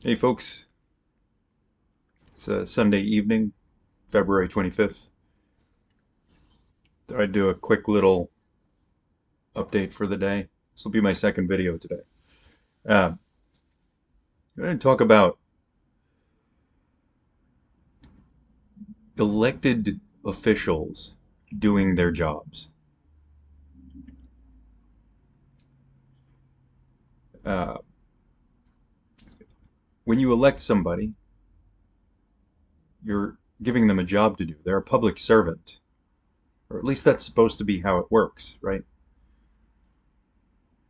Hey folks, it's a Sunday evening, February 25th. Thought I'd do a quick little update for the day. This will be my second video today. I'm going to talk about elected officials doing their jobs. Uh, when you elect somebody, you're giving them a job to do. They're a public servant, or at least that's supposed to be how it works, right?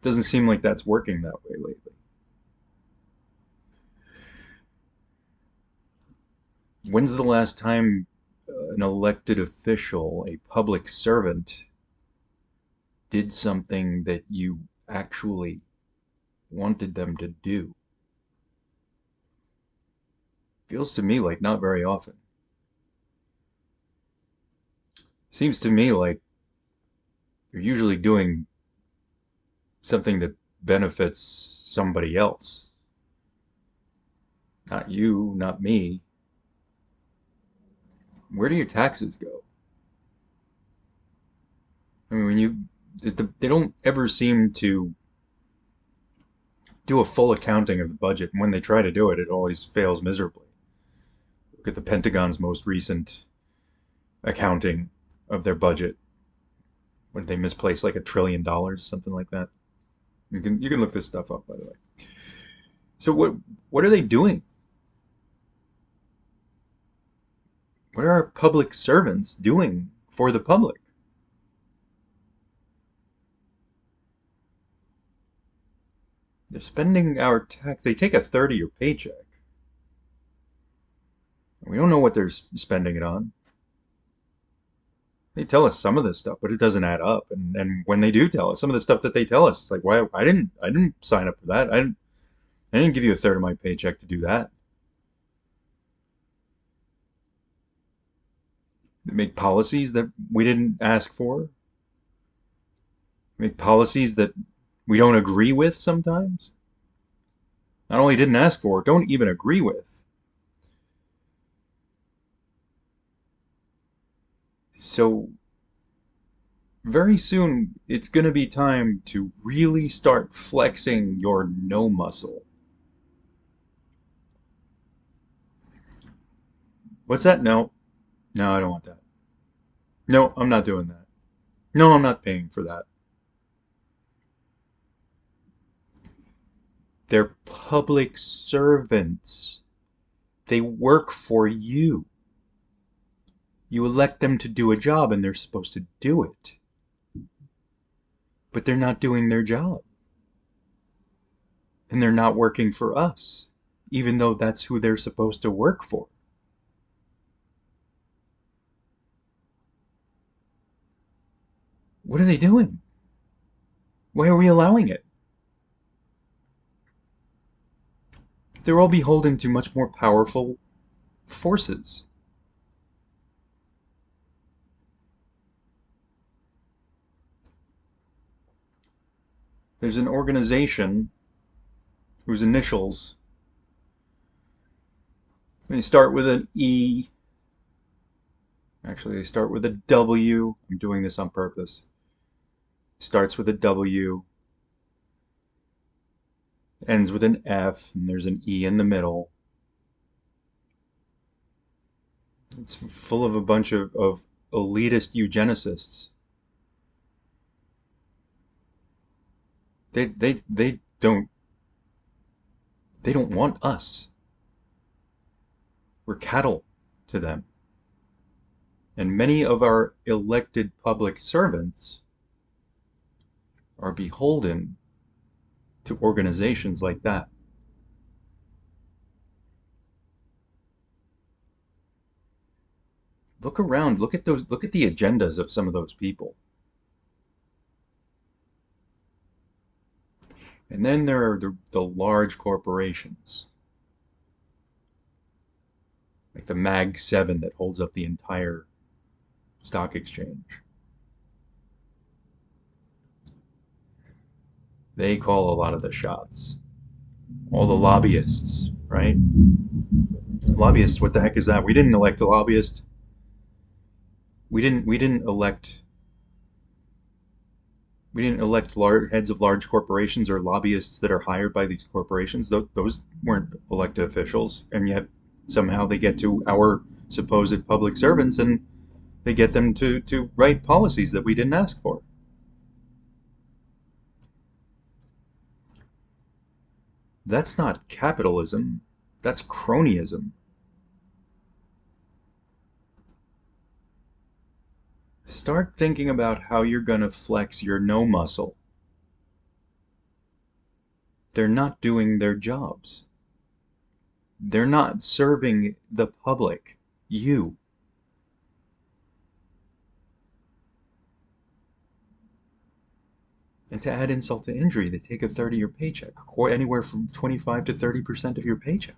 Doesn't seem like that's working that way lately. When's the last time an elected official, a public servant, did something that you actually wanted them to do? Feels to me like not very often. Seems to me like you're usually doing something that benefits somebody else. Not you, not me. Where do your taxes go? I mean, they don't ever seem to do a full accounting of the budget, and when they try to do it, it always fails miserably. Look at the Pentagon's most recent accounting of their budget. What did they misplace? Like $1 trillion, something like that. You can look this stuff up, by the way. So what are they doing? What are our public servants doing for the public? They're spending our tax. They take a third of your paycheck. We don't know what they're spending it on. They tell us some of this stuff, but it doesn't add up. And when they do tell us some of the stuff that they tell us, it's like, why I didn't sign up for that. I didn't give you a third of my paycheck to do that. They make policies that we didn't ask for. They make policies that we don't agree with sometimes. Not only didn't ask for, don't even agree with. So very soon it's going to be time to really start flexing your no muscle. What's that? No. No, I don't want that. No, I'm not doing that. No, I'm not paying for that. They're public servants. They work for you. You elect them to do a job and they're supposed to do it. But they're not doing their job. And they're not working for us, even though that's who they're supposed to work for. What are they doing? Why are we allowing it? They're all beholden to much more powerful forces. There's an organization whose initials, they start with an E. Actually, they start with a W. I'm doing this on purpose. Starts with a W, ends with an F, and there's an E in the middle. It's full of a bunch of elitist eugenicists. They don't want us. We're cattle to them. And many of our elected public servants are beholden to organizations like that. Look around, look at the agendas of some of those people. And then there are the large corporations, like the Mag 7 that holds up the entire stock exchange. They call a lot of the shots. all the lobbyists, right? Lobbyists, what the heck is that? We didn't elect a lobbyist. We didn't elect heads of large corporations or lobbyists that are hired by these corporations. Those weren't elected officials, and yet somehow they get to our supposed public servants and they get them to write policies that we didn't ask for. That's not capitalism. That's cronyism. Start thinking about how you're going to flex your no muscle. They're not doing their jobs. They're not serving the public, you. And to add insult to injury, they take a third of your paycheck, or anywhere from 25 to 30% of your paycheck.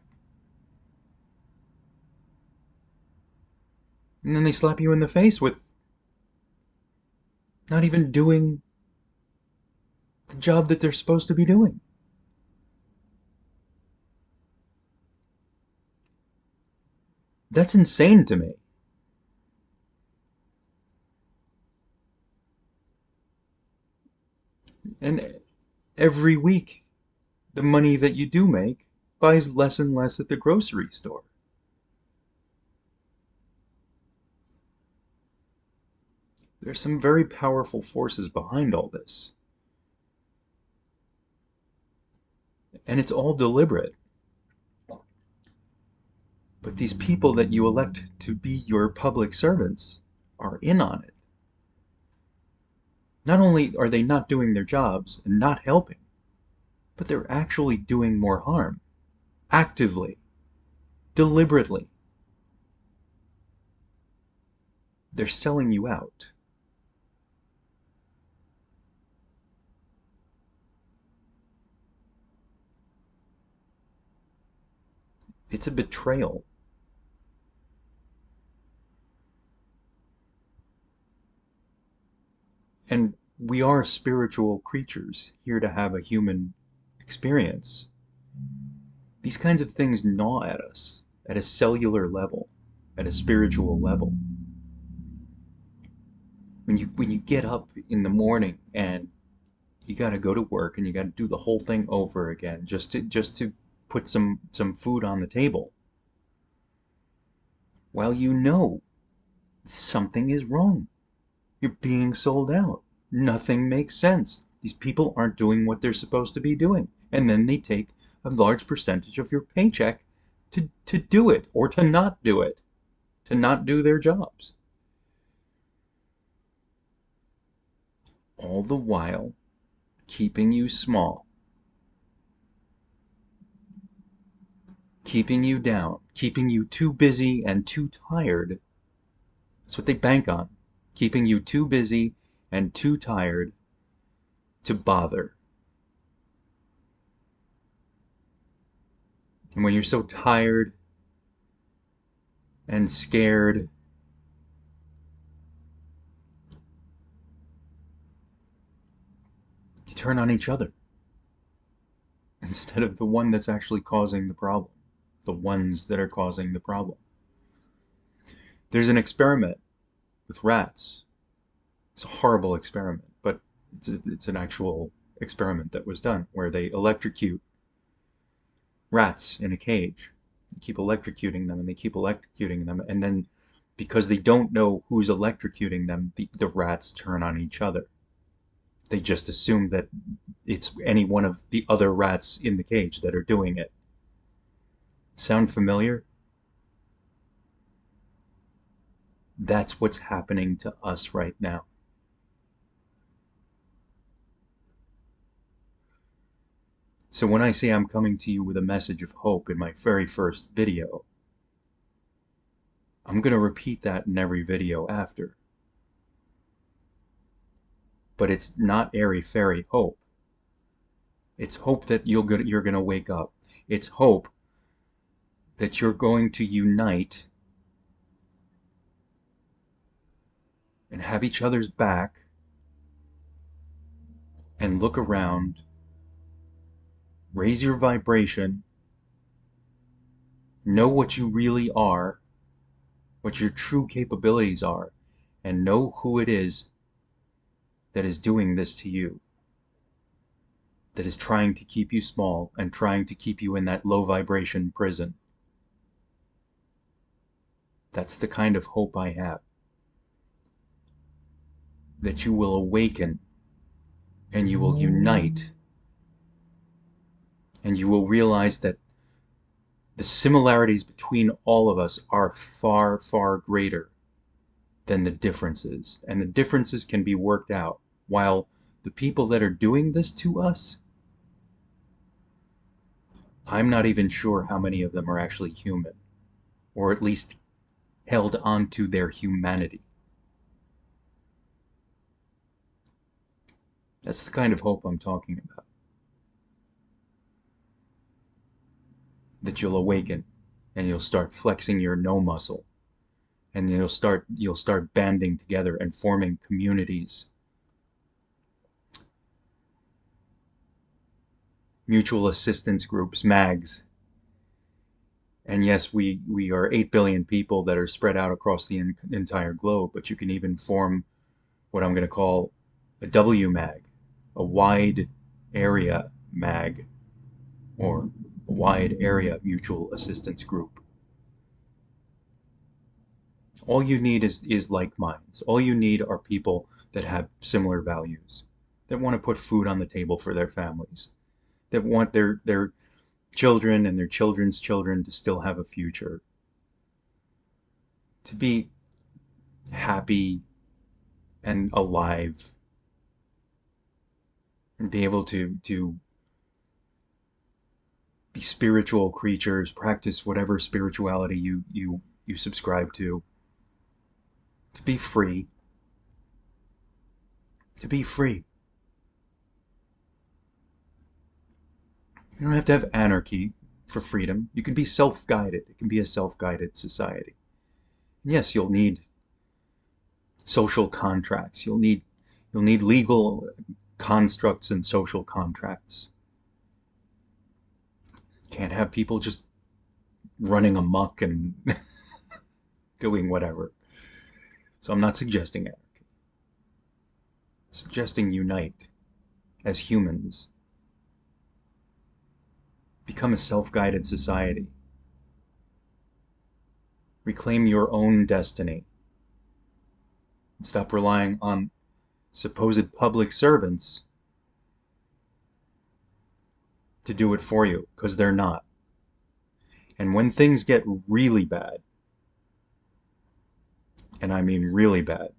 And then they slap you in the face with not even doing the job that they're supposed to be doing. That's insane to me. And every week, the money that you do make buys less and less at the grocery store. There's some very powerful forces behind all this. And it's all deliberate. But these people that you elect to be your public servants are in on it. Not only are they not doing their jobs and not helping, but they're actually doing more harm. Actively. Deliberately. They're selling you out. It's a betrayal. And we are spiritual creatures here to have a human experience. These kinds of things gnaw at us at a cellular level, at a spiritual level. When you get up in the morning and you got to go to work and you got to do the whole thing over again just to put some food on the table, well, you know something is wrong. You're being sold out. Nothing makes sense. These people aren't doing what they're supposed to be doing. And then they take a large percentage of your paycheck to do it or to not do it, to not do their jobs. All the while keeping you small, keeping you down, keeping you too busy and too tired. That's what they bank on. Keeping you too busy and too tired to bother. And when you're so tired and scared, you turn on each other instead of the one that's actually causing the problem, the ones that are causing the problem. There's an experiment with rats. It's a horrible experiment, but it's an actual experiment that was done where they electrocute rats in a cage. They keep electrocuting them and they keep electrocuting them, and then because they don't know who's electrocuting them, the rats turn on each other. They just assume that it's any one of the other rats in the cage that are doing it. Sound familiar? That's what's happening to us right now. So when I say I'm coming to you with a message of hope in my very first video, I'm going to repeat that in every video after. But it's not airy-fairy hope. It's hope that you're going to wake up. It's hope that you're going to unite and have each other's back and look around raise your vibration, know what you really are, what your true capabilities are, and know who it is that is doing this to you, that is trying to keep you small and trying to keep you in that low vibration prison. That's the kind of hope I have. That you will awaken and you will unite and you will realize that the similarities between all of us are far, far greater than the differences. And the differences can be worked out, while the people that are doing this to us, I'm not even sure how many of them are actually human, or at least held onto their humanity. That's the kind of hope I'm talking about. That you'll awaken and you'll start flexing your no muscle, and you'll start banding together and forming communities, mutual assistance groups, MAGs. And yes, we are 8 billion people that are spread out across the entire globe, but you can even form what I'm going to call a WMAG, a wide area MAG, or a wide area mutual assistance group. All you need is like minds. All you need are people that have similar values, that want to put food on the table for their families, that want their children and their children's children to still have a future, to be happy and alive, and be able to be spiritual creatures, practice whatever spirituality you subscribe to be free, to be free. You don't have to have anarchy for freedom. You can be self-guided. It can be a self-guided society. And yes, you'll need social contracts. You'll need legal constructs and social contracts. Can't have people just running amok and doing whatever. So I'm not suggesting anarchy. I'm suggesting unite as humans. Become a self-guided society. Reclaim your own destiny. Stop relying on supposed public servants to do it for you, because they're not. And when things get really bad, and I mean really bad,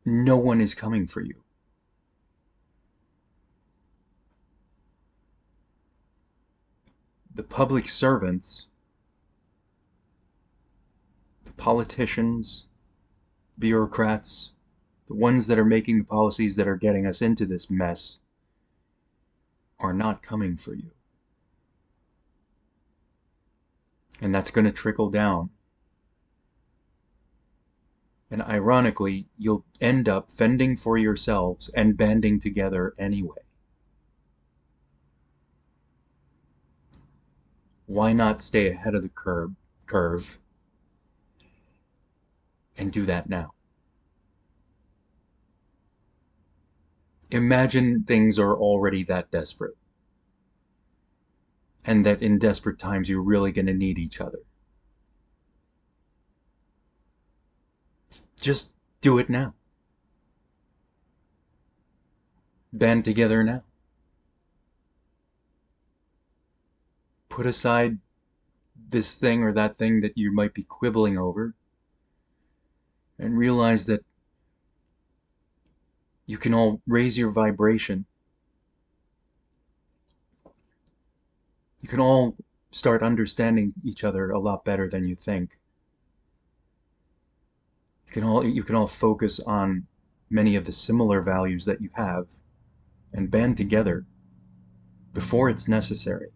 no one is coming for you. The public servants, the politicians, bureaucrats, the ones that are making the policies that are getting us into this mess, are not coming for you. And that's going to trickle down. And ironically, you'll end up fending for yourselves and banding together anyway. Why not stay ahead of the curve and do that now? Imagine things are already that desperate, and that in desperate times you're really going to need each other. Just do it now. Band together now. Put aside this thing or that thing that you might be quibbling over, and realize that you can all raise your vibration. You can all start understanding each other a lot better than you think. You can all focus on many of the similar values that you have and band together before it's necessary,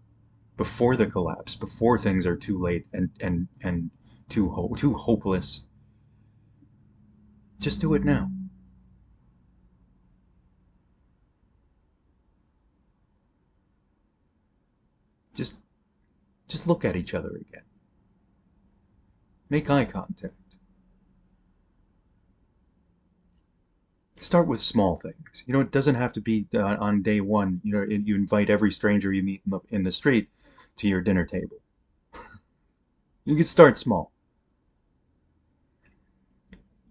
before the collapse, before things are too late and too hopeless. Just do it now. Just just look at each other again. Make eye contact. Start with small things. It doesn't have to be on day one. You invite every stranger you meet in the street to your dinner table. You can start small.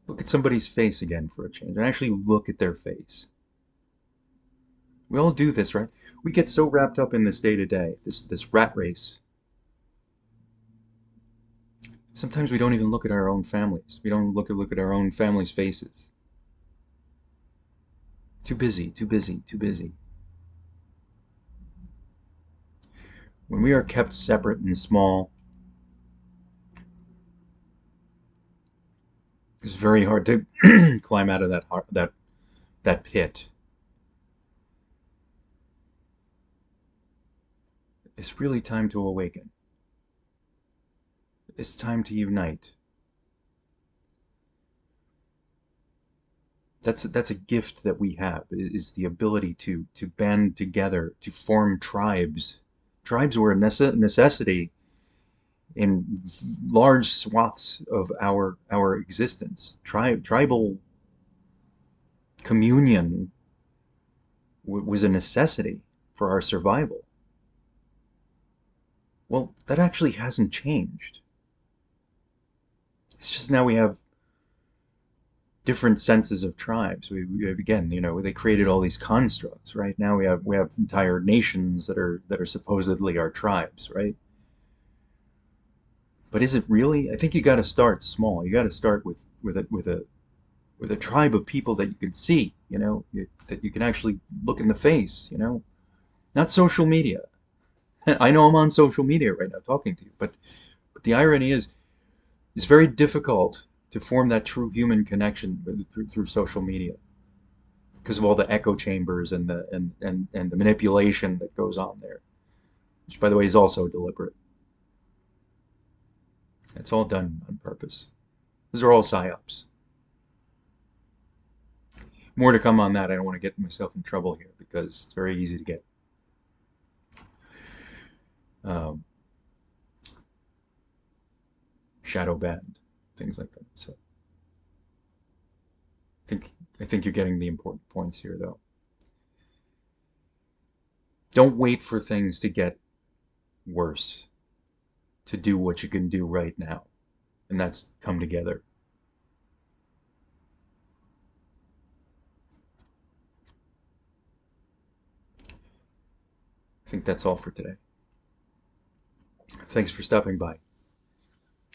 Look at somebody's face again for a change, and actually look at their face. We all do this, right? We get so wrapped up in this day to day, this rat race. Sometimes we don't even look at our own families. We don't look at our own families' faces. Too busy, too busy, too busy. When we are kept separate and small, it's very hard to climb out of that pit. It's really time to awaken. It's time to unite. That's a gift that we have, is the ability to band together, to form tribes. Tribes were a necessity in large swaths of our existence. Tribal communion was a necessity for our survival. Well, that actually hasn't changed. It's just now we have different senses of tribes. Again, they created all these constructs, right? Now we have entire nations that are supposedly our tribes, right? But is it really? I think you got to start small. You got to start with a tribe of people that you can see, that you can actually look in the face, not social media. I know I'm on social media right now talking to you, but the irony is, it's very difficult to form that true human connection through social media because of all the echo chambers and the manipulation that goes on there, which by the way is also deliberate. It's all done on purpose. Those are all psyops. More to come on that. I don't want to get myself in trouble here because it's very easy to get um, shadow banned, things like that. So think I think you're getting the important points here, though. Don't wait for things to get worse to do what you can do right now, and that's come together. I think that's all for today. Thanks for stopping by.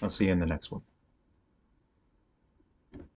I'll see you in the next one.